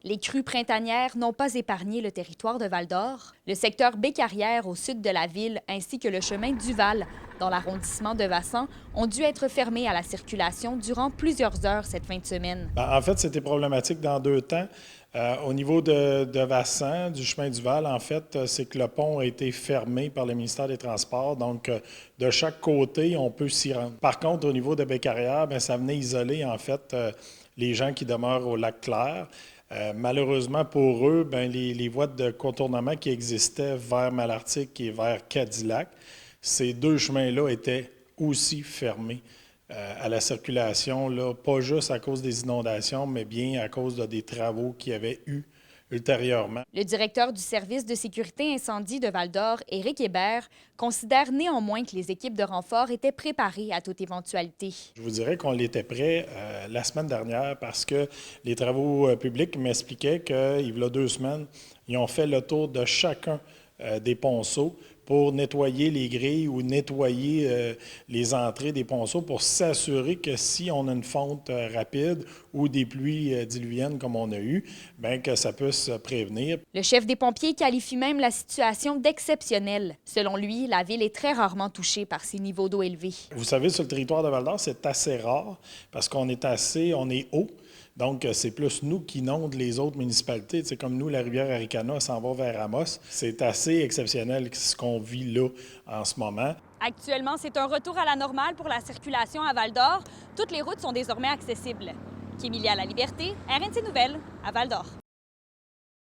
Les crues printanières n'ont pas épargné le territoire de Val-d'Or. Le secteur Baie-Carrière au sud de la ville ainsi que le chemin Duval dans l'arrondissement de Vassan ont dû être fermés à la circulation durant plusieurs heures cette fin de semaine. En fait, c'était problématique dans deux temps. Au niveau de Vassan, du chemin Duval, en fait, c'est que le pont a été fermé par le ministère des Transports. Donc, de chaque côté, on peut s'y rendre. Par contre, au niveau de Baie-Carrière, ça venait isoler, en fait, les gens qui demeurent au Lac-Clair. Malheureusement pour eux, les voies de contournement qui existaient vers Malartic et vers Cadillac, ces deux chemins-là étaient aussi fermés à la circulation, là, pas juste à cause des inondations, mais bien à cause des travaux qu'il y avait eu ultérieurement. Le directeur du service de sécurité incendie de Val-d'Or, Éric Hébert, considère néanmoins que les équipes de renfort étaient préparées à toute éventualité. Je vous dirais qu'on l'était prêt la semaine dernière parce que les travaux publics m'expliquaient qu'il y a 2 semaines, ils ont fait le tour de chacun des ponceaux pour nettoyer les grilles ou nettoyer les entrées des ponceaux pour s'assurer que si on a une fonte rapide ou des pluies diluviennes comme on a eu, que ça puisse prévenir. Le chef des pompiers qualifie même la situation d'exceptionnelle. Selon lui, la ville est très rarement touchée par ces niveaux d'eau élevés. Vous savez, sur le territoire de Val-d'Or, c'est assez rare parce qu'on est haut. Donc, c'est plus nous qui inondent les autres municipalités. C'est comme nous, la rivière Aricana s'en va vers Amos. C'est assez exceptionnel ce qu'on vit là en ce moment. Actuellement, c'est un retour à la normale pour la circulation à Val-d'Or. Toutes les routes sont désormais accessibles. Kémilia La Liberté, RNC Nouvelles, à Val-d'Or.